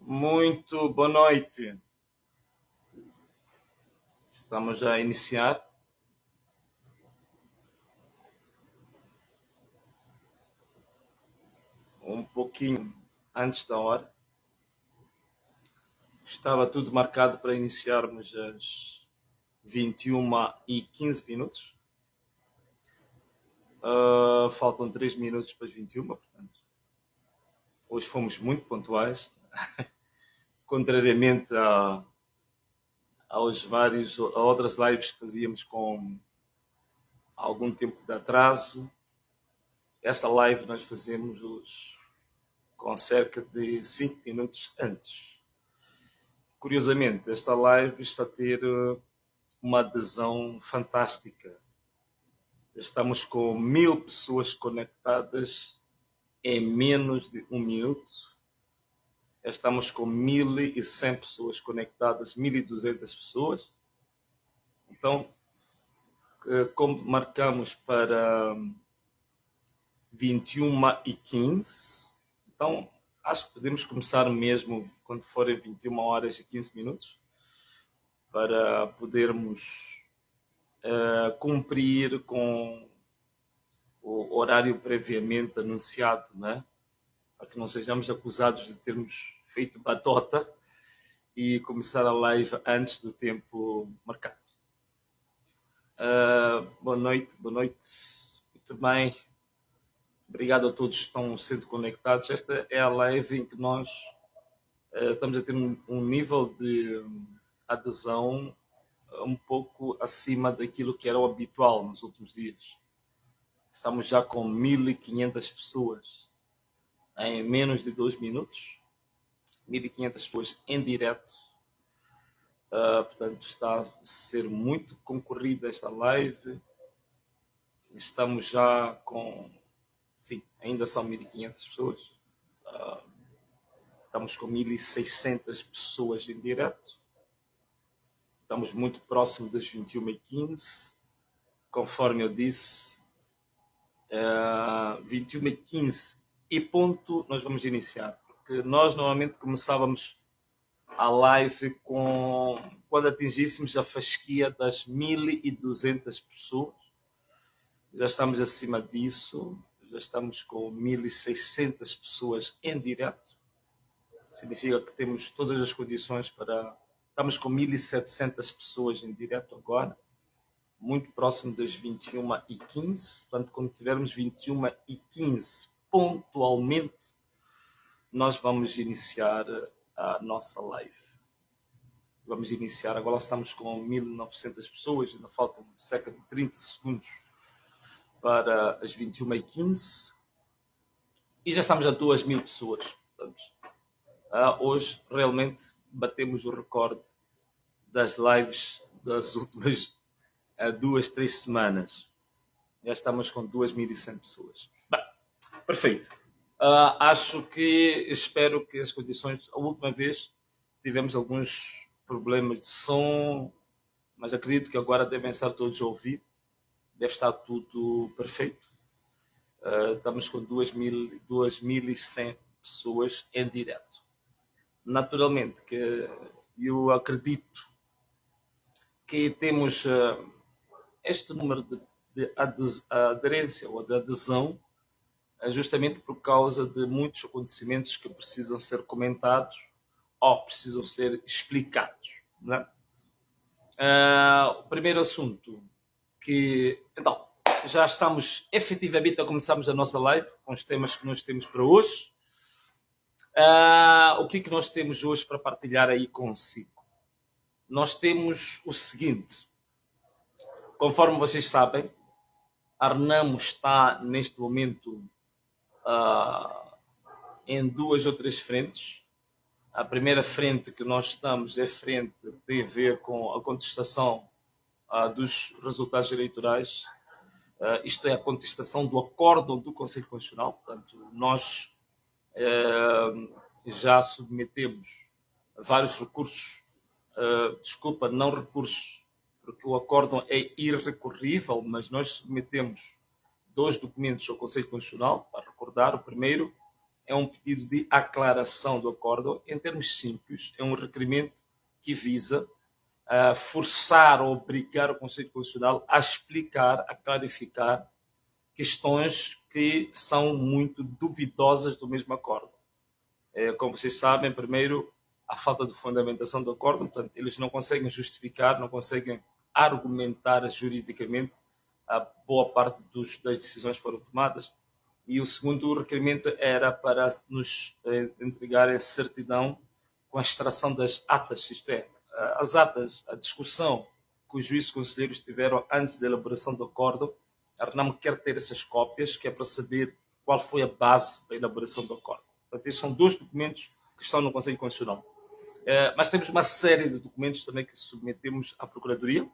Muito boa noite. Estamos a iniciar. Um pouquinho antes da hora. Estava tudo marcado para iniciarmos às 21h15. Faltam 3 minutos para as 21, portanto. Hoje fomos muito pontuais. Contrariamente a outras lives que fazíamos com algum tempo de atraso, esta live nós fazemos hoje com cerca de 5 minutos antes. Curiosamente, esta live está a ter uma adesão fantástica. Estamos com 1000 pessoas conectadas em menos de 1 minuto. Estamos com 1100 pessoas conectadas, 1200 pessoas. Então, como marcamos para 21h15, então acho que podemos começar mesmo quando forem 21h15, para podermos cumprir com o horário previamente anunciado, né? Para que não sejamos acusados de termos feito batota e começar a live antes do tempo marcado. Boa noite. Muito bem. Obrigado a todos que estão sendo conectados. Esta é a live em que nós estamos a ter um nível de adesão um pouco acima daquilo que era o habitual nos últimos dias. Estamos já com 1500 pessoas em menos de 2 minutos. 1500 pessoas em direto. Portanto, está a ser muito concorrida esta live. Estamos já com... Sim, ainda são 1500 pessoas. Estamos com 1600 pessoas em direto. Estamos muito próximo das 21h15. Conforme eu disse, 21h15 e ponto, nós vamos iniciar. Porque nós normalmente começávamos a live quando atingíssemos a fasquia das 1200 pessoas. Já estamos acima disso. Já estamos com 1600 pessoas em direto. Significa que temos todas as condições para... Estamos com 1700 pessoas em direto agora, muito próximo das 21h15. Portanto, quando tivermos 21h15 pontualmente, nós vamos iniciar a nossa live. Vamos iniciar. Agora estamos com 1900 pessoas, ainda faltam cerca de 30 segundos para as 21h15 e já estamos a 2000 pessoas. Portanto, hoje realmente batemos o recorde das lives das últimas 2-3 semanas. Já estamos com 2100 pessoas. Bem, perfeito. Espero que as condições... A última vez tivemos alguns problemas de som, mas acredito que agora devem estar todos a ouvir. Deve estar tudo perfeito. Estamos com 2100 pessoas em direto. Naturalmente que eu acredito que temos este número de aderência ou de adesão justamente por causa de muitos acontecimentos que precisam ser comentados ou precisam ser explicados, né? O primeiro assunto que... Então, já estamos efetivamente a começarmos a nossa live com os temas que nós temos para hoje. O que nós temos hoje para partilhar aí consigo? Nós temos o seguinte. Conforme vocês sabem, a Renamo está neste momento em 2 ou 3 frentes. A primeira frente que nós estamos é a frente que tem a ver com a contestação dos resultados eleitorais. Isto é a contestação do acórdão do Conselho Constitucional. Portanto, nós já submetemos vários recursos, não recursos, porque o acórdão é irrecorrível, mas nós submetemos 2 documentos ao Conselho Constitucional, para recordar. O primeiro é um pedido de aclaração do acordo. Em termos simples, é um requerimento que visa forçar ou obrigar o Conselho Constitucional a explicar, a clarificar questões que são muito duvidosas do mesmo acordo. Como vocês sabem, primeiro, a falta de fundamentação do acordo, portanto, eles não conseguem justificar, não conseguem argumentar juridicamente a boa parte das decisões que foram tomadas. E o segundo requerimento era para nos entregarem a certidão com a extração das atas, isto é, as atas, a discussão que os juízes conselheiros tiveram antes da elaboração do acordo. A RENAMO quer ter essas cópias, que é para saber qual foi a base da elaboração do acordo. Portanto, estes são dois documentos que estão no Conselho Constitucional. Mas temos uma série de documentos também que submetemos à Procuradoria,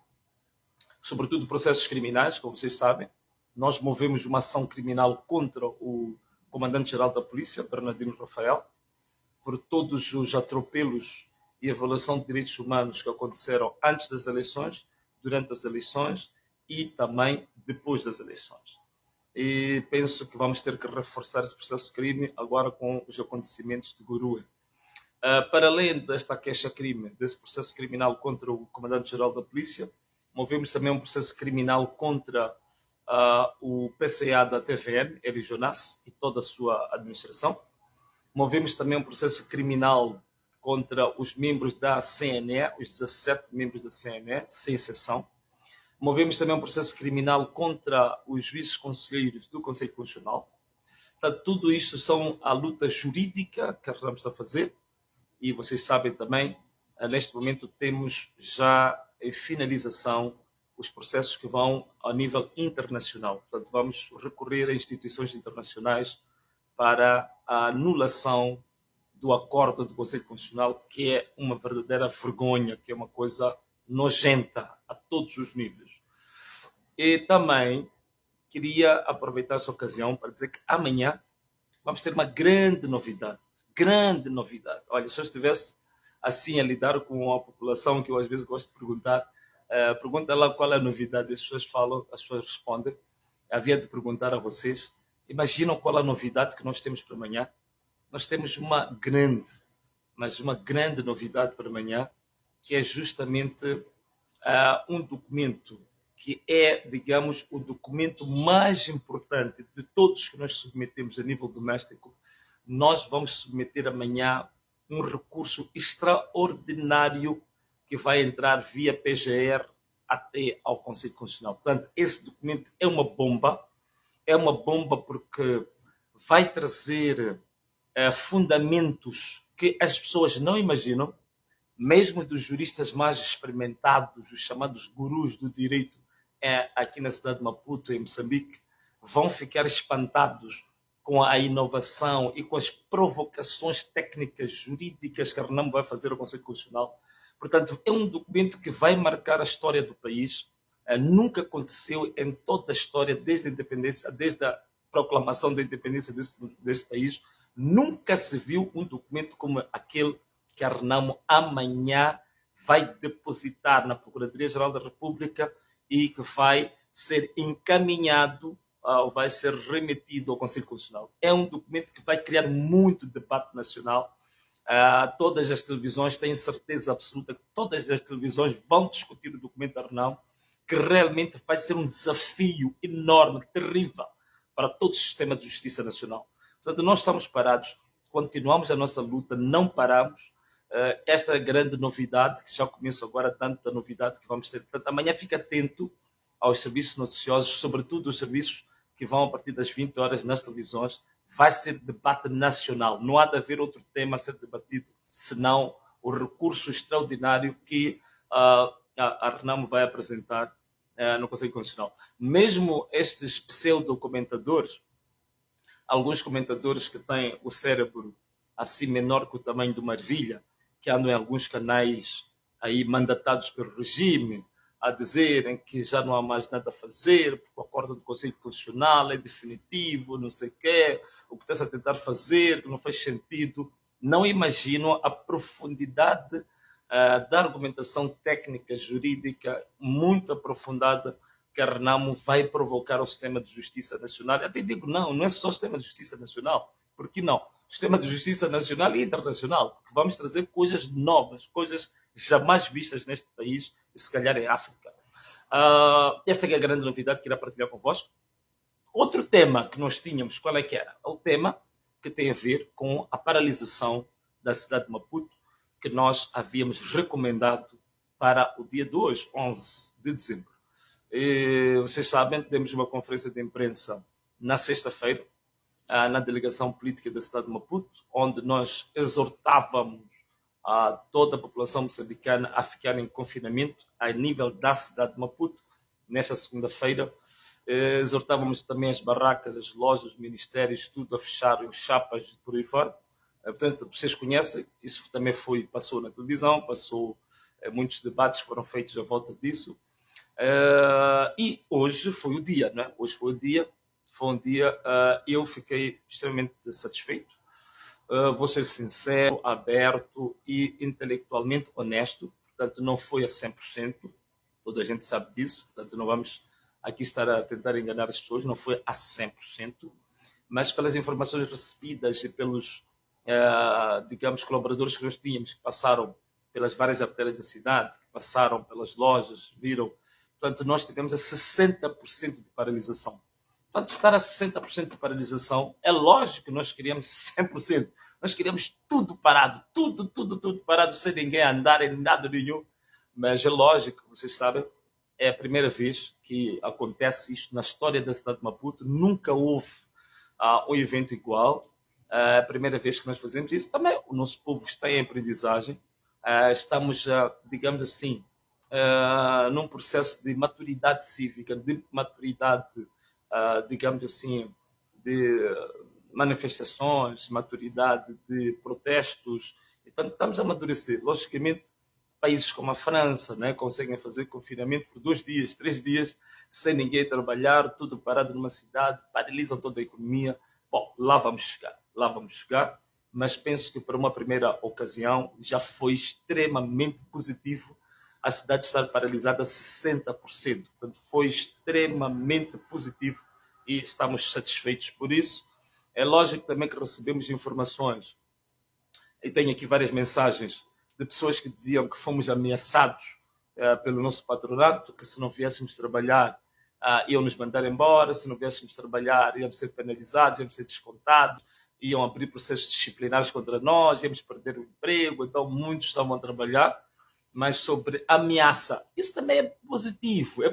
sobretudo processos criminais, como vocês sabem. Nós movemos uma ação criminal contra o Comandante-Geral da Polícia, Bernardino Rafael, por todos os atropelos e a violação de direitos humanos que aconteceram antes das eleições, durante as eleições e também depois das eleições. E penso que vamos ter que reforçar esse processo de crime agora com os acontecimentos de Gurue. Para além desta queixa-crime, desse processo criminal contra o Comandante-Geral da Polícia, movemos também um processo criminal contra o PCA da TVN, Eli Jonas, e toda a sua administração. Movemos também um processo criminal contra os membros da CNE, os 17 membros da CNE, sem exceção. Movemos também um processo criminal contra os juízes conselheiros do Conselho Constitucional. Portanto, tudo isto são a luta jurídica que estamos a fazer. E vocês sabem também, neste momento temos já em finalização os processos que vão a nível internacional. Portanto, vamos recorrer a instituições internacionais para a anulação do acordo do Conselho Constitucional, que é uma verdadeira vergonha, que é uma coisa nojenta a todos os níveis. E também queria aproveitar essa ocasião para dizer que amanhã vamos ter uma grande novidade. Grande novidade. Olha, se eu estivesse assim a lidar com a população, que eu às vezes gosto de perguntar, pergunta lá qual é a novidade, as pessoas falam, as pessoas respondem. Havia de perguntar a vocês, imaginam qual é a novidade que nós temos para amanhã? Nós temos uma grande novidade para amanhã, que é justamente um documento que é, digamos, o documento mais importante de todos que nós submetemos a nível doméstico. Nós vamos submeter amanhã um recurso extraordinário que vai entrar via PGR até ao Conselho Constitucional. Portanto, esse documento é uma bomba porque vai trazer fundamentos que as pessoas não imaginam, mesmo dos juristas mais experimentados, os chamados gurus do direito aqui na cidade de Maputo, em Moçambique, vão ficar espantados com a inovação e com as provocações técnicas jurídicas que a RENAMO vai fazer ao Conselho Constitucional. Portanto, é um documento que vai marcar a história do país. Nunca aconteceu em toda a história, desde a independência, desde a proclamação da independência deste país, nunca se viu um documento como aquele que a RENAMO amanhã vai depositar na Procuradoria-Geral da República e que vai ser encaminhado, vai ser remetido ao Conselho Constitucional. É um documento que vai criar muito debate nacional. Todas as televisões, tenho certeza absoluta que todas as televisões vão discutir o documento da RENAMO, que realmente vai ser um desafio enorme, terrível, para todo o sistema de justiça nacional. Portanto, nós estamos parados, continuamos a nossa luta, não paramos. Esta grande novidade, que já começo agora, tanta novidade que vamos ter. Portanto, amanhã fica atento aos serviços noticiosos, sobretudo os serviços que vão a partir das 20 horas nas televisões. Vai ser debate nacional. Não há de haver outro tema a ser debatido, senão o recurso extraordinário que a RENAMO vai apresentar no Conselho Constitucional. Mesmo estes pseudo-comentadores, alguns comentadores que têm o cérebro assim menor que o tamanho de uma ervilha, que andam em alguns canais aí mandatados pelo regime, a dizerem que já não há mais nada a fazer, porque o acordo do Conselho Constitucional é definitivo, não sei o quê, o que está-se a tentar fazer não faz sentido. Não imaginam a profundidade da argumentação técnica, jurídica, muito aprofundada, que a RENAMO vai provocar ao sistema de justiça nacional. Eu até digo, não é só o sistema de justiça nacional. Por que não? sistema de justiça nacional e internacional, porque vamos trazer coisas novas, coisas jamais vistas neste país e se calhar em África. Esta é a grande novidade que irá partilhar convosco. Outro tema que nós tínhamos, qual é que era? O tema que tem a ver com a paralisação da cidade de Maputo, que nós havíamos recomendado para o dia de hoje, 11 de dezembro. E, vocês sabem, temos uma conferência de imprensa na sexta-feira, na delegação política da cidade de Maputo, onde nós exortávamos a toda a população moçambicana a ficar em confinamento a nível da cidade de Maputo. Nesta segunda-feira, exortávamos também as barracas, as lojas, os ministérios, tudo a fecharem, os chapas por aí fora. Portanto, vocês conhecem, isso também passou na televisão, muitos debates foram feitos à volta disso. E hoje foi o dia, não é? Hoje foi um dia, eu fiquei extremamente satisfeito. Vou ser sincero, aberto e intelectualmente honesto. Portanto, não foi a 100%. Toda a gente sabe disso. Portanto, não vamos aqui estar a tentar enganar as pessoas. Não foi a 100%. Mas pelas informações recebidas e pelos, digamos, colaboradores que nós tínhamos, que passaram pelas várias artérias da cidade, que passaram pelas lojas, viram. Portanto, nós tivemos a 60% de paralisação. Portanto, estar a 60% de paralisação, é lógico que nós queríamos 100%. Nós queríamos tudo parado, tudo parado, sem ninguém andar em nada nenhum. Mas é lógico, vocês sabem, é a primeira vez que acontece isto na história da cidade de Maputo. Nunca houve um evento igual. É a primeira vez que nós fazemos isso. Também o nosso povo está em aprendizagem. Estamos, digamos assim, num processo de maturidade cívica, de maturidade, digamos assim, de manifestações, maturidade de protestos. Então, estamos a amadurecer. Logicamente, países como a França, né, conseguem fazer confinamento por 2 dias, 3 dias, sem ninguém trabalhar, tudo parado numa cidade, paralisam toda a economia. Bom, lá vamos chegar. Mas penso que para uma primeira ocasião já foi extremamente positivo a cidade estar paralisada a 60%. Portanto, foi extremamente positivo e estamos satisfeitos por isso. É lógico também que recebemos informações, e tenho aqui várias mensagens de pessoas que diziam que fomos ameaçados pelo nosso patronato, que se não viéssemos trabalhar iam nos mandar embora, se não viéssemos trabalhar íamos ser penalizados, íamos ser descontados, iam abrir processos disciplinares contra nós, íamos perder o emprego. Então muitos estavam a trabalhar. Mas sobre ameaça, isso também é positivo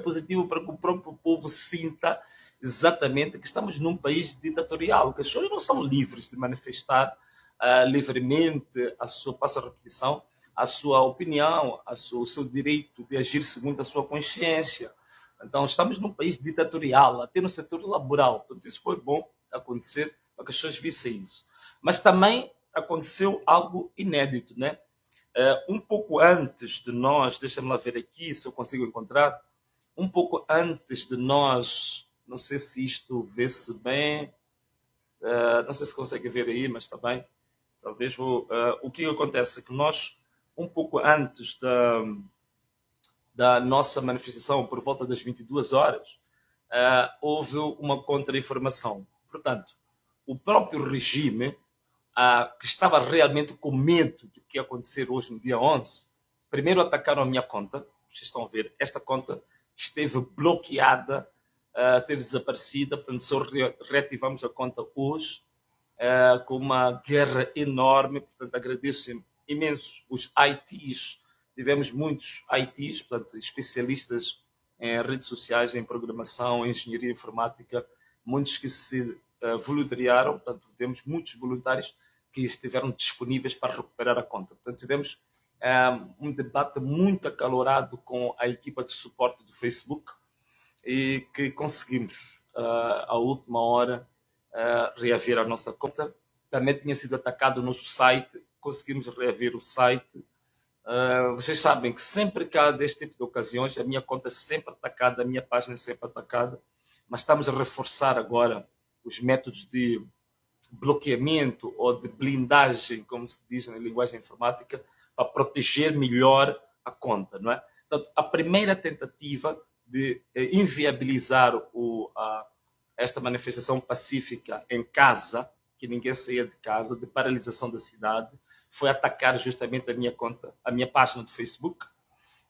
para que o próprio povo sinta exatamente que estamos num país ditatorial, que as pessoas não são livres de manifestar livremente passa a repetição, a sua opinião, o seu direito de agir segundo a sua consciência. Então, estamos num país ditatorial, até no setor laboral. Portanto, isso foi bom acontecer para que as pessoas vissem isso. Mas também aconteceu algo inédito, né? Um pouco antes de nós, deixa-me lá ver aqui se eu consigo encontrar, um pouco antes de nós, não sei se isto vê-se bem, não sei se consegue ver aí, mas está bem, talvez o que acontece é que nós, um pouco antes da nossa manifestação, por volta das 22 horas, houve uma contra-informação. Portanto, o próprio regime, que estava realmente com medo do que ia acontecer hoje no dia 11, primeiro atacaram a minha conta. Vocês estão a ver, esta conta esteve bloqueada, esteve desaparecida. Portanto, só reativamos a conta hoje, com uma guerra enorme. Portanto, agradeço imenso os ITs. Tivemos muitos ITs, portanto, especialistas em redes sociais, em programação, em engenharia informática, muitos que se voluntariaram. Portanto, temos muitos voluntários que estiveram disponíveis para recuperar a conta. Portanto, tivemos um debate muito acalorado com a equipa de suporte do Facebook e que conseguimos, à última hora, reaver a nossa conta. Também tinha sido atacado o nosso site, conseguimos reaver o site. Vocês sabem que sempre que há deste tipo de ocasiões, a minha conta é sempre atacada, a minha página é sempre atacada, mas estamos a reforçar agora os métodos de bloqueamento ou de blindagem, como se diz na linguagem informática, para proteger melhor a conta, não é? Portanto, a primeira tentativa de inviabilizar esta manifestação pacífica em casa que ninguém saía de casa, de paralisação da cidade, foi atacar justamente a minha conta, a minha página do Facebook.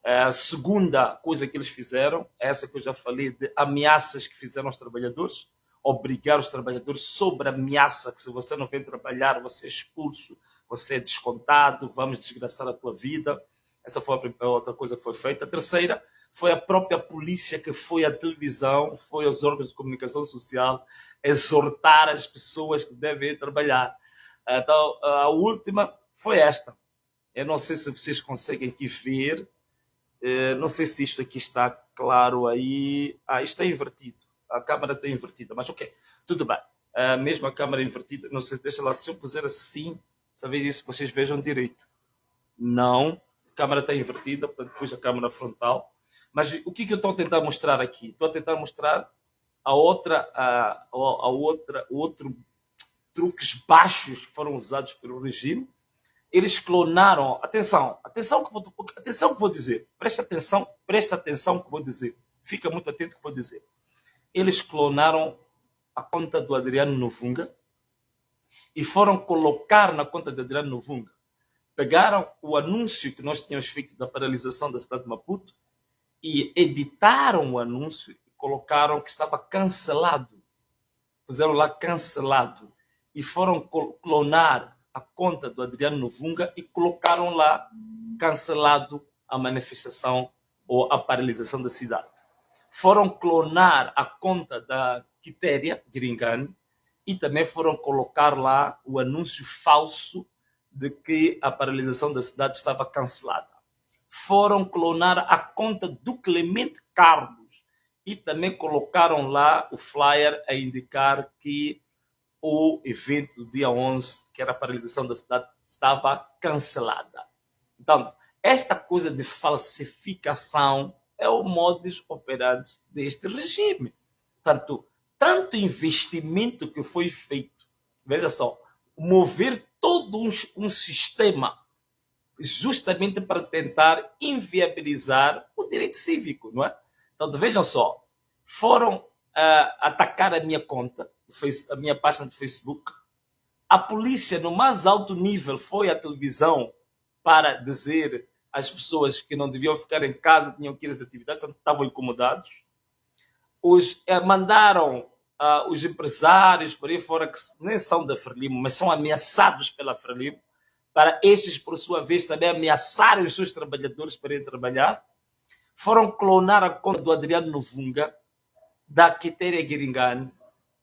A segunda coisa que eles fizeram, essa que eu já falei, de ameaças que fizeram aos trabalhadores, obrigar os trabalhadores sobre a ameaça que se você não vem trabalhar, você é expulso, você é descontado, vamos desgraçar a tua vida. Essa foi a outra coisa que foi feita. A terceira foi a própria polícia que foi à televisão, foi aos órgãos de comunicação social, exortar as pessoas que devem ir trabalhar. Então, a última foi esta. Eu não sei se vocês conseguem aqui ver, não sei se isto aqui está claro aí. Isto é invertido. A câmera está invertida, mas ok, tudo bem. Mesmo a câmera invertida, não sei, deixa lá, se eu puser assim, talvez isso vocês vejam direito. Não, a câmera está invertida, portanto, depois a câmera frontal. Mas o que eu estou a tentar mostrar aqui? Estou a tentar mostrar outro truques baixos que foram usados pelo regime. Eles clonaram, atenção que vou dizer, presta atenção que vou dizer, fica muito atento que vou dizer. Eles clonaram a conta do Adriano Novunga e foram colocar na conta de Adriano Novunga. Pegaram o anúncio que nós tínhamos feito da paralisação da cidade de Maputo e editaram o anúncio e colocaram que estava cancelado. Puseram lá cancelado e foram clonar a conta do Adriano Novunga e colocaram lá cancelado a manifestação ou a paralisação da cidade. Foram clonar a conta da Quitéria Gringani e também foram colocar lá o anúncio falso de que a paralisação da cidade estava cancelada. Foram clonar a conta do Clemente Carlos e também colocaram lá o flyer a indicar que o evento do dia 11, que era a paralisação da cidade, estava cancelada. Então, esta coisa de falsificação é o modus operandi deste regime. Tanto investimento que foi feito, veja só, mover todo um sistema justamente para tentar inviabilizar o direito cívico, não é? Então, vejam só, foram atacar a minha conta, a minha página do Facebook. A polícia, no mais alto nível, foi à televisão para dizer às pessoas que não deviam ficar em casa, tinham que ir às atividades, estavam incomodados. Mandaram os empresários por aí fora, que nem são da Frelimo, mas são ameaçados pela Frelimo, para estes, por sua vez, também ameaçarem os seus trabalhadores para ir trabalhar. Foram clonar a conta do Adriano Novunga, da Quitéria Gringani,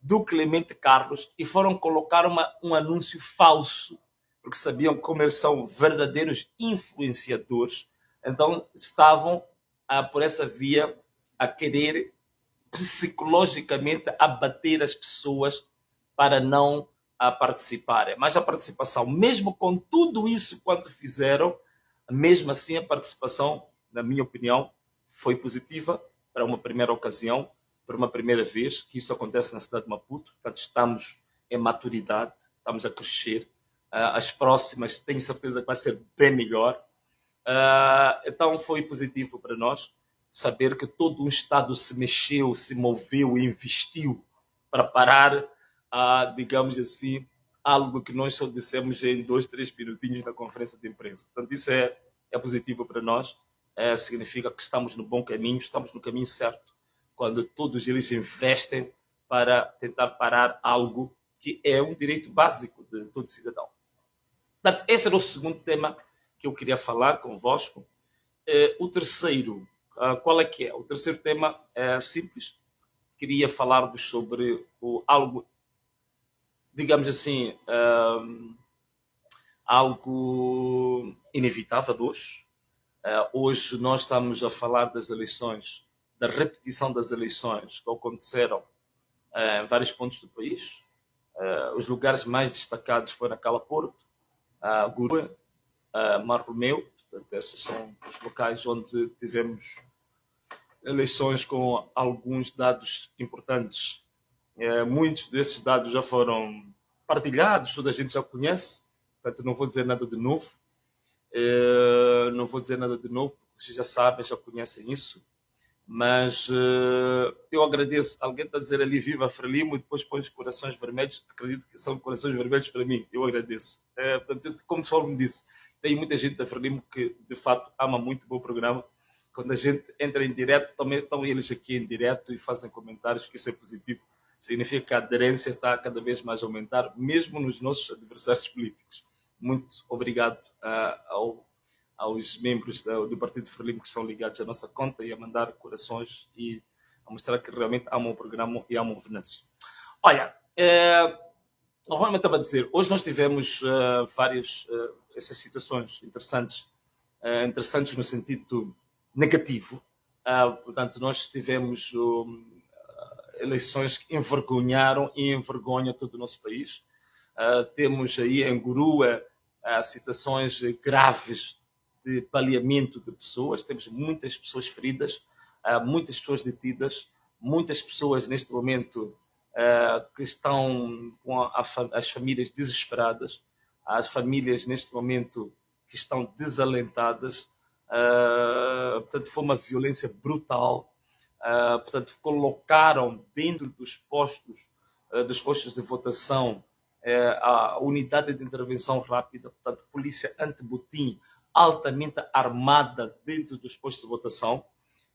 do Clemente Carlos e foram colocar um anúncio falso, porque sabiam como eles são verdadeiros influenciadores. Então estavam por essa via a querer psicologicamente abater as pessoas para não participarem. Mas a participação, mesmo com tudo isso quanto fizeram, mesmo assim a participação, na minha opinião, foi positiva para uma primeira ocasião, para uma primeira vez que isso acontece na cidade de Maputo. Portanto, estamos em maturidade, estamos a crescer. As próximas, tenho certeza que vai ser bem melhor. Então, foi positivo para nós saber que todo o Estado se mexeu, se moveu e investiu para parar, digamos assim, algo que nós só dissemos em 2, 3 minutinhos na conferência de imprensa. Portanto, isso é positivo para nós. Significa que estamos no bom caminho, estamos no caminho certo, quando todos eles investem para tentar parar algo que é um direito básico de todo cidadão. Portanto, esse era o segundo tema que eu queria falar convosco. O terceiro, qual é que é? O terceiro tema é simples. Queria falar-vos sobre algo, digamos assim, algo inevitável hoje. Hoje nós estamos a falar das eleições, da repetição das eleições que aconteceram em vários pontos do país. Os lugares mais destacados foram Cala Porto, Gurua, Mar Romeu. Portanto, esses são os locais onde tivemos eleições com alguns dados importantes. Muitos desses dados já foram partilhados, toda a gente já conhece. Portanto, não vou dizer nada de novo. Não vou dizer nada de novo, porque vocês já sabem, já conhecem isso. Mas eu agradeço. Alguém está a dizer ali viva Frelimo e depois põe os corações vermelhos. Acredito que são corações vermelhos para mim. Eu agradeço. Portanto, como o pessoal me disse, tem muita gente da Frelimo que de facto ama muito o meu programa. Quando a gente entra em direto, também estão eles aqui em direto e fazem comentários, que isso é positivo. Significa que a aderência está cada vez mais a aumentar, mesmo nos nossos adversários políticos. Muito obrigado aos membros do Partido Frelimo que são ligados à nossa conta e a mandar corações e a mostrar que realmente amam o programa e amam o Venâncio. Olha, novamente estava a dizer, hoje nós tivemos várias essas situações interessantes no sentido negativo. Portanto, nós tivemos eleições que envergonharam e envergonham todo o nosso país. Temos aí em Gurua situações graves de baleamento de pessoas, temos muitas pessoas feridas, muitas pessoas detidas, muitas pessoas neste momento que estão com as famílias desesperadas, as famílias neste momento que estão desalentadas. Portanto, foi uma violência brutal. Portanto, colocaram dentro dos postos de votação a unidade de intervenção rápida, portanto, polícia anti-botim altamente armada dentro dos postos de votação.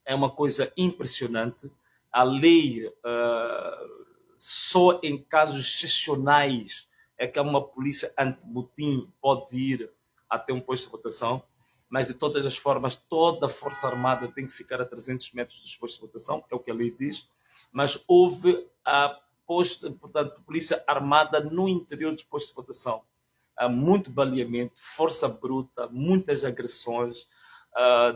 É uma coisa impressionante. A lei, só em casos excepcionais, é que uma polícia anti-botim pode ir até um posto de votação. Mas, de todas as formas, toda a Força Armada tem que ficar a 300 metros dos postos de votação, é o que a lei diz. Mas houve portanto, polícia armada no interior dos postos de votação. Muito baleamento, força bruta, muitas agressões,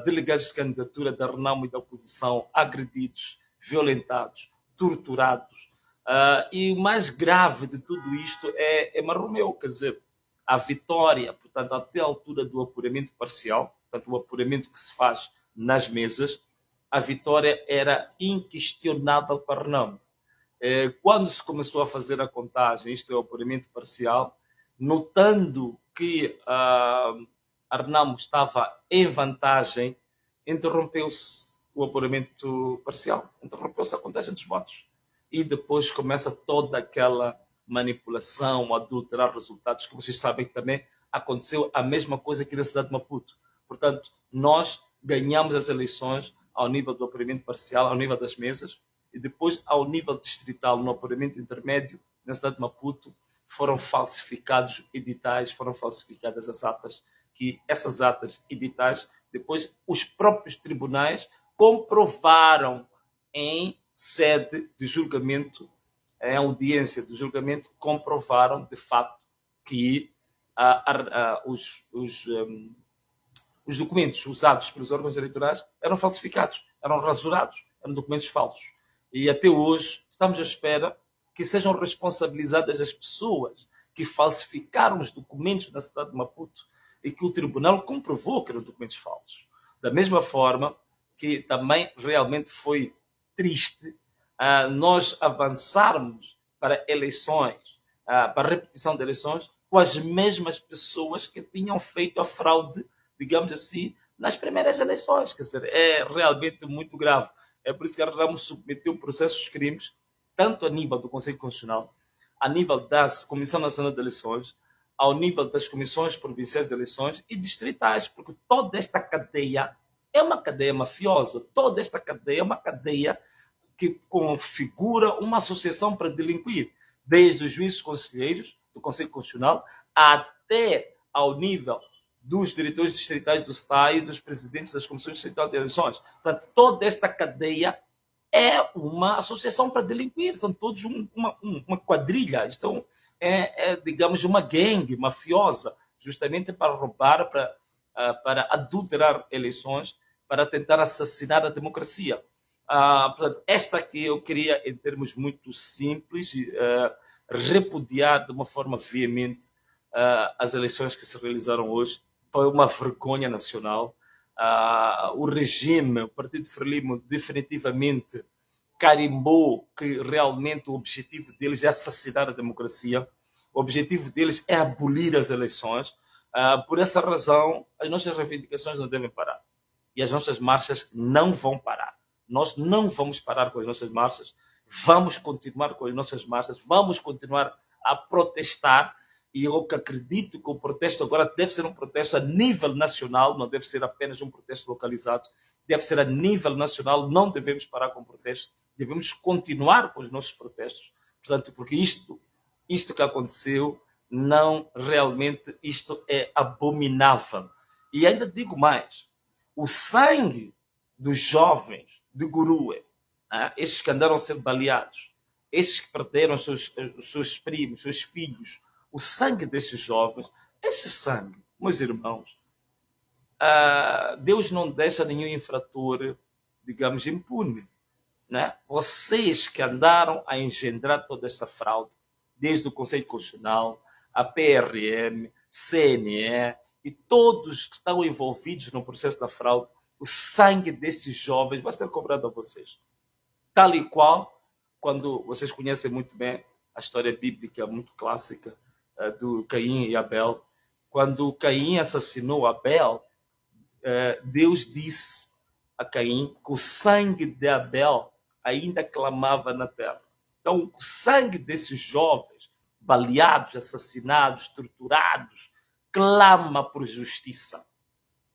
delegados de candidatura da Renamo e da oposição agredidos, violentados, torturados. E o mais grave de tudo isto é Marromeu, quer dizer, a vitória, portanto, até a altura do apuramento parcial, portanto, o apuramento que se faz nas mesas, a vitória era inquestionável para Renamo. Quando se começou a fazer a contagem, isto é o apuramento parcial, notando que a Renamo estava em vantagem, interrompeu-se o apuramento parcial, interrompeu-se a contagem dos votos. E depois começa toda aquela manipulação, adulterar resultados, que vocês sabem que também aconteceu a mesma coisa aqui na cidade de Maputo. Portanto, nós ganhamos as eleições ao nível do apuramento parcial, ao nível das mesas, e depois ao nível distrital, no apuramento intermédio, na cidade de Maputo, foram falsificados editais, foram falsificadas as atas, que essas atas editais, depois os próprios tribunais comprovaram em sede de julgamento, em audiência de julgamento, comprovaram de facto que os documentos usados pelos órgãos eleitorais eram falsificados, eram rasurados, eram documentos falsos. E até hoje estamos à espera que sejam responsabilizadas as pessoas que falsificaram os documentos na cidade de Maputo e que o tribunal comprovou que eram documentos falsos. Da mesma forma que também realmente foi triste nós avançarmos para eleições, para a repetição de eleições, com as mesmas pessoas que tinham feito a fraude, digamos assim, nas primeiras eleições. Quer dizer, é realmente muito grave. É por isso que a Renamo submeteu processos de crimes, tanto a nível do Conselho Constitucional, a nível da Comissão Nacional de Eleições, ao nível das comissões provinciais de eleições e distritais, porque toda esta cadeia é uma cadeia mafiosa, toda esta cadeia é uma cadeia que configura uma associação para delinquir, desde os juízes conselheiros do Conselho Constitucional até ao nível dos diretores distritais do STAI e dos presidentes das comissões distritais de eleições. Portanto, toda esta cadeia é uma associação para delinquir, são todos uma quadrilha, então digamos, uma gangue mafiosa, justamente para roubar, para adulterar eleições, para tentar assassinar a democracia. Portanto, esta aqui eu queria, em termos muito simples, repudiar de uma forma veemente as eleições que se realizaram hoje. Foi uma vergonha nacional. O regime, o Partido Frelimo, definitivamente carimbou que realmente o objetivo deles é assassinar a democracia. O objetivo deles é abolir as eleições. Por essa razão, as nossas reivindicações não devem parar. E as nossas marchas não vão parar. Nós não vamos parar com as nossas marchas, vamos continuar com as nossas marchas, vamos continuar a protestar. E eu que acredito que o protesto agora deve ser um protesto a nível nacional, não deve ser apenas um protesto localizado, deve ser a nível nacional, não devemos parar com o protesto, devemos continuar com os nossos protestos. Portanto, porque isto que aconteceu, não realmente, isto é abominável. E ainda digo mais, o sangue dos jovens de Gurue, estes que andaram a ser baleados, estes que perderam os seus primos, seus filhos, o sangue destes jovens, esse sangue, meus irmãos, Deus não deixa nenhum infrator, digamos, impune. Né? Vocês que andaram a engendrar toda esta fraude, desde o Conselho Constitucional, a PRM, CNE e todos que estão envolvidos no processo da fraude, o sangue destes jovens vai ser cobrado a vocês. Tal e qual, quando vocês conhecem muito bem a história bíblica muito clássica do Caim e Abel, quando Caim assassinou Abel, Deus disse a Caim que o sangue de Abel ainda clamava na terra. Então, o sangue desses jovens, baleados, assassinados, torturados, clama por justiça.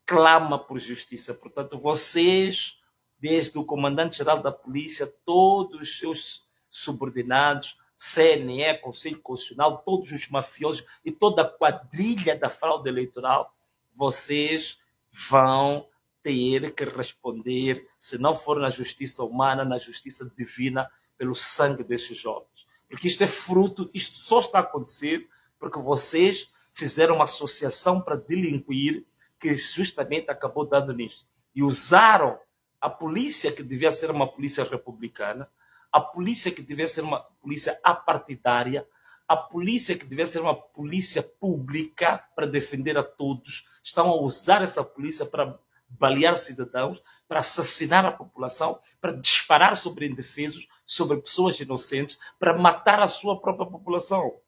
Clama por justiça. Portanto, vocês, desde o comandante-geral da polícia, todos os seus subordinados, CNE, Conselho Constitucional, todos os mafiosos e toda a quadrilha da fraude eleitoral, vocês vão ter que responder, se não for na justiça humana, na justiça divina, pelo sangue desses jovens. Porque isto é fruto, isto só está a acontecer porque vocês fizeram uma associação para delinquir, que justamente acabou dando nisso. E usaram a polícia, que devia ser uma polícia republicana, a polícia que devia ser uma polícia apartidária, a polícia que devia ser uma polícia pública para defender a todos, estão a usar essa polícia para balear cidadãos, para assassinar a população, para disparar sobre indefesos, sobre pessoas inocentes, para matar a sua própria população.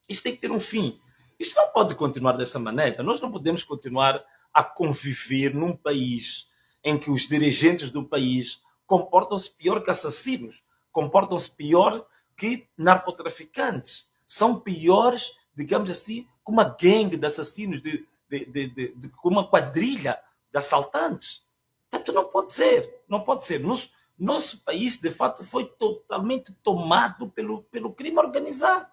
Isto tem que ter um fim. Isto não pode continuar dessa maneira. Nós não podemos continuar a conviver num país em que os dirigentes do país comportam-se pior que assassinos, comportam-se pior que narcotraficantes. São piores, digamos assim, que uma gangue de assassinos, de uma quadrilha de assaltantes. Portanto, não pode ser. Não pode ser. Nosso país, de fato, foi totalmente tomado pelo crime organizado,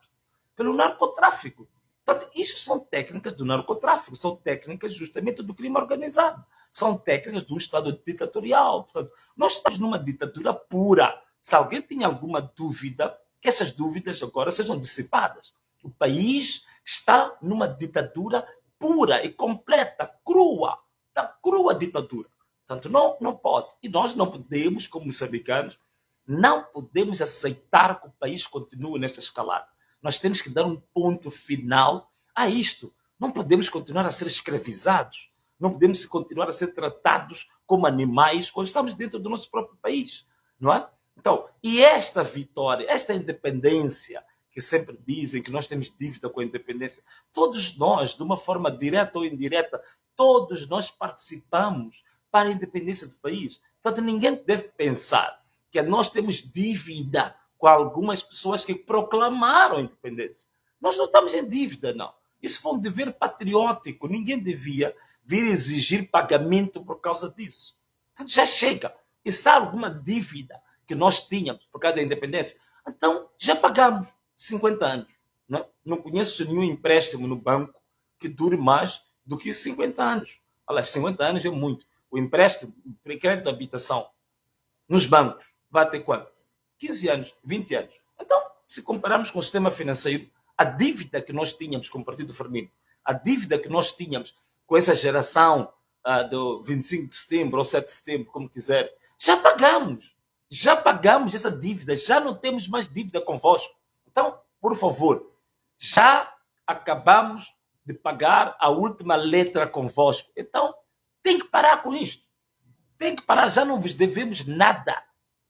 pelo narcotráfico. Portanto, isto são técnicas do narcotráfico, são técnicas justamente do crime organizado, são técnicas do Estado ditatorial. Portanto, nós estamos numa ditadura pura. Se alguém tem alguma dúvida, que essas dúvidas agora sejam dissipadas. O país está numa ditadura pura e completa, crua, da crua ditadura. Portanto, não pode. E nós não podemos, como moçambicanos, não podemos aceitar que o país continue nesta escalada. Nós temos que dar um ponto final a isto. Não podemos continuar a ser escravizados. Não podemos continuar a ser tratados como animais quando estamos dentro do nosso próprio país. Não é? Então, e esta vitória, esta independência, que sempre dizem que nós temos dívida com a independência, todos nós, de uma forma direta ou indireta, todos nós participamos para a independência do país. Portanto, ninguém deve pensar que nós temos dívida com algumas pessoas que proclamaram a independência. Nós não estamos em dívida, não. Isso foi um dever patriótico. Ninguém devia vir exigir pagamento por causa disso. Então, já chega. E se há alguma dívida que nós tínhamos por causa da independência, então já pagamos 50 anos. Não conheço nenhum empréstimo no banco que dure mais do que 50 anos. Aliás, 50 anos é muito. O empréstimo, o crédito de habitação nos bancos vai ter quanto? 15 anos, 20 anos. Então, se compararmos com o sistema financeiro, a dívida que nós tínhamos com o Partido Firmino, a dívida que nós tínhamos com essa geração do 25 de setembro ou 7 de setembro, como quiser, já pagamos essa dívida, já não temos mais dívida convosco. Então, por favor, já acabamos de pagar a última letra convosco. Então, tem que parar com isto. Tem que parar, já não vos devemos nada.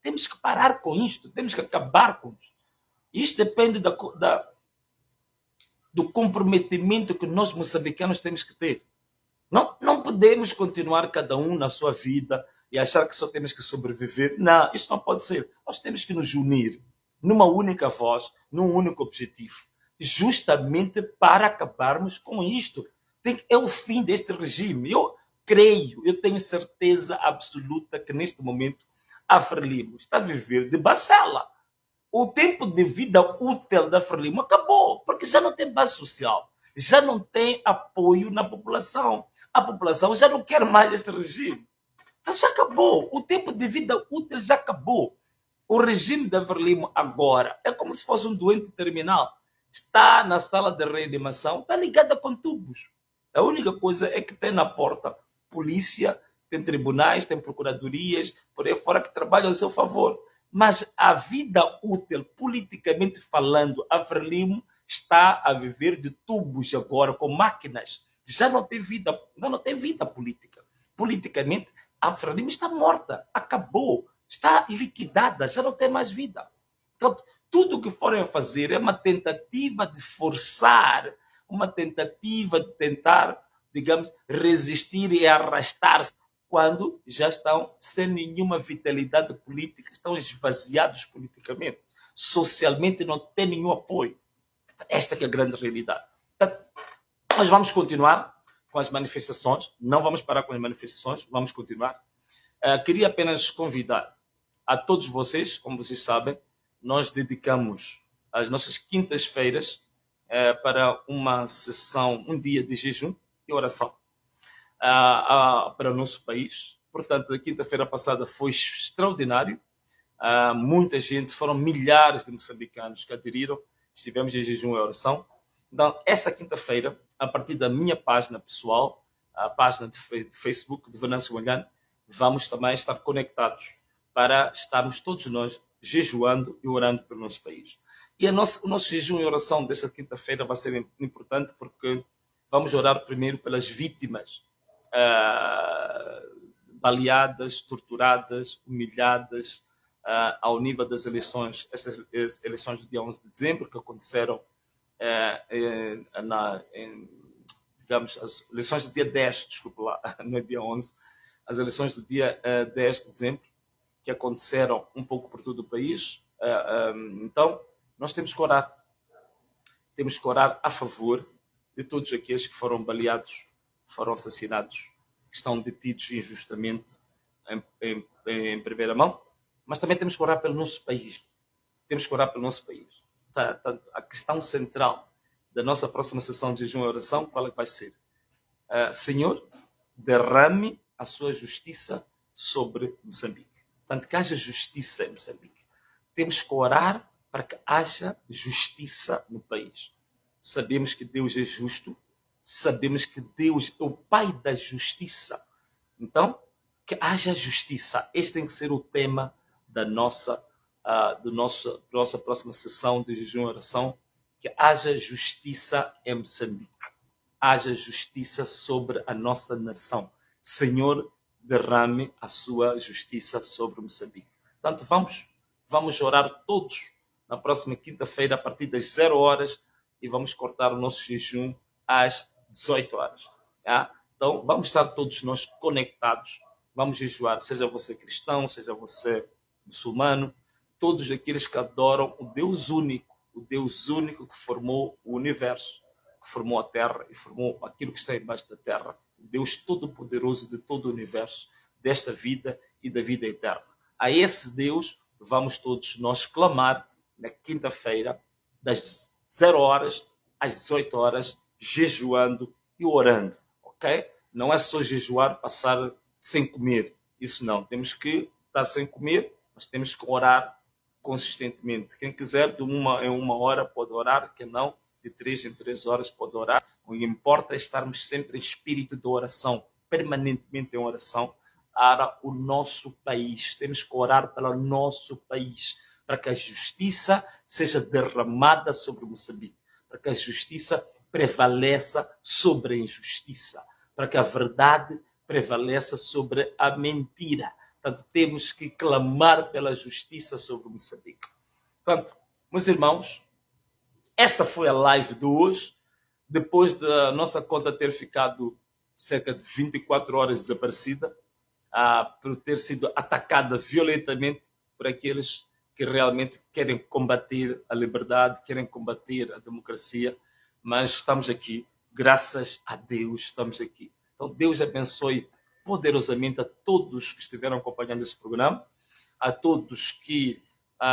Temos que parar com isto, temos que acabar com isto. Isto depende do comprometimento que nós moçambicanos temos que ter. Não podemos continuar cada um na sua vida e achar que só temos que sobreviver. Não, isso não pode ser. Nós temos que nos unir numa única voz, num único objetivo, justamente para acabarmos com isto. É o fim deste regime. Eu creio, eu tenho certeza absoluta que neste momento a Frelimo está a viver de bacela. O tempo de vida útil da Frelimo acabou, porque já não tem base social, já não tem apoio na população. A população já não quer mais este regime. Então já acabou. O tempo de vida útil já acabou. O regime da Frelimo agora é como se fosse um doente terminal. Está na sala de reanimação, está ligada com tubos. A única coisa é que tem na porta polícia, tem tribunais, tem procuradorias, por aí fora que trabalham a seu favor. Mas a vida útil, politicamente falando, a Frelimo está a viver de tubos agora, com máquinas. Já não tem vida, não tem vida política. Politicamente, a Frelimo está morta, acabou, está liquidada, já não tem mais vida. Então, tudo o que forem fazer é uma tentativa de forçar, uma tentativa de tentar, digamos, resistir e arrastar-se, quando já estão sem nenhuma vitalidade política, estão esvaziados politicamente. Socialmente não têm nenhum apoio. Esta que é a grande realidade. Então, nós vamos continuar com as manifestações, não vamos parar com as manifestações, vamos continuar. Queria apenas convidar a todos vocês, como vocês sabem, nós dedicamos as nossas quintas-feiras para uma sessão, um dia de jejum e oração para o nosso país. Portanto, a quinta-feira passada foi extraordinário. Muita gente, foram milhares de moçambicanos que aderiram, estivemos em jejum e oração. Então, esta quinta-feira, a partir da minha página pessoal, a página de Facebook de Venâncio Olhano, vamos também estar conectados para estarmos todos nós jejuando e orando pelo nosso país. E o nosso jejum e oração desta quinta-feira vai ser importante porque vamos orar primeiro pelas vítimas baleadas, torturadas, humilhadas ao nível das eleições, essas eleições do dia 11 de dezembro, que aconteceram digamos, as eleições do dia 10, desculpa lá, não é dia 11, as eleições do dia 10 de dezembro, que aconteceram um pouco por todo o país. Então, nós temos que orar. Temos que orar a favor de todos aqueles que foram baleados, foram assassinados, que estão detidos injustamente em primeira mão, mas também temos que orar pelo nosso país. Temos que orar pelo nosso país. A questão central da nossa próxima sessão de jejum e oração, qual é que vai ser? Senhor, derrame a sua justiça sobre Moçambique. Portanto, que haja justiça em Moçambique. Temos que orar para que haja justiça no país. Sabemos que Deus é justo, sabemos que Deus é o Pai da justiça. Então, que haja justiça. Este tem que ser o tema da nossa próxima sessão de jejum e oração. Que haja justiça em Moçambique. Haja justiça sobre a nossa nação. Senhor, derrame a sua justiça sobre Moçambique. Portanto, vamos orar todos na próxima quinta-feira, a partir das 0 horas, e vamos cortar o nosso jejum às 18 horas. Tá? Então, vamos estar todos nós conectados. Vamos jejuar, seja você cristão, seja você muçulmano, todos aqueles que adoram o Deus único que formou o universo, que formou a terra e formou aquilo que está embaixo da terra. O Deus todo-poderoso de todo o universo, desta vida e da vida eterna. A esse Deus vamos todos nós clamar na quinta-feira, das 0 horas às 18 horas, jejuando e orando, ok? Não é só jejuar, passar sem comer. Isso não. Temos que estar sem comer, mas temos que orar consistentemente. Quem quiser de 1 em 1 hora pode orar, quem não, de 3 em 3 horas pode orar. O que importa é estarmos sempre em espírito de oração, permanentemente em oração, para o nosso país. Temos que orar pelo nosso país, para que a justiça seja derramada sobre Moçambique, para que a justiça prevaleça sobre a injustiça, para que a verdade prevaleça sobre a mentira. Portanto, temos que clamar pela justiça sobre Moçambique. Portanto, meus irmãos, esta foi a live de hoje, depois da nossa conta ter ficado cerca de 24 horas desaparecida. por ter sido atacada violentamente por aqueles que realmente querem combater a liberdade, querem combater a democracia, mas estamos aqui, graças a Deus estamos aqui. Então Deus abençoe poderosamente a todos que estiveram acompanhando esse programa, a todos que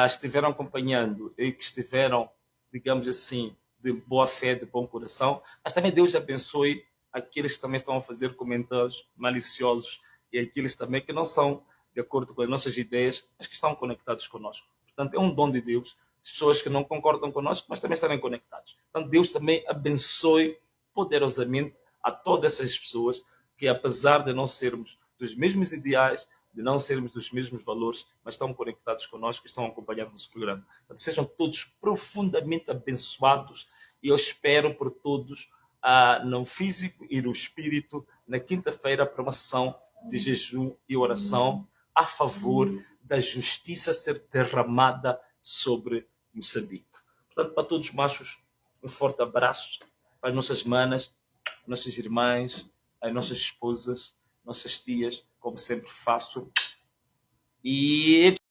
estiveram acompanhando e que estiveram, digamos assim, de boa fé, de bom coração, mas também Deus abençoe aqueles que também estão a fazer comentários maliciosos e aqueles também que não são de acordo com as nossas ideias, mas que estão conectados conosco. Portanto, é um dom de Deus, as pessoas que não concordam conosco, mas também estarem conectados. Portanto, Deus também abençoe poderosamente a todas essas pessoas que, apesar de não sermos dos mesmos ideais, de não sermos dos mesmos valores, mas estão conectados conosco e estão acompanhando o nosso programa. Portanto, sejam todos profundamente abençoados e eu espero por todos, no físico e no espírito, na quinta-feira, para uma sessão de jejum e oração a favor da justiça ser derramada sobre Moçambique. Portanto, para todos os machos, um forte abraço, para as nossas manas, nossas irmãs, as nossas esposas, nossas tias, como sempre faço. E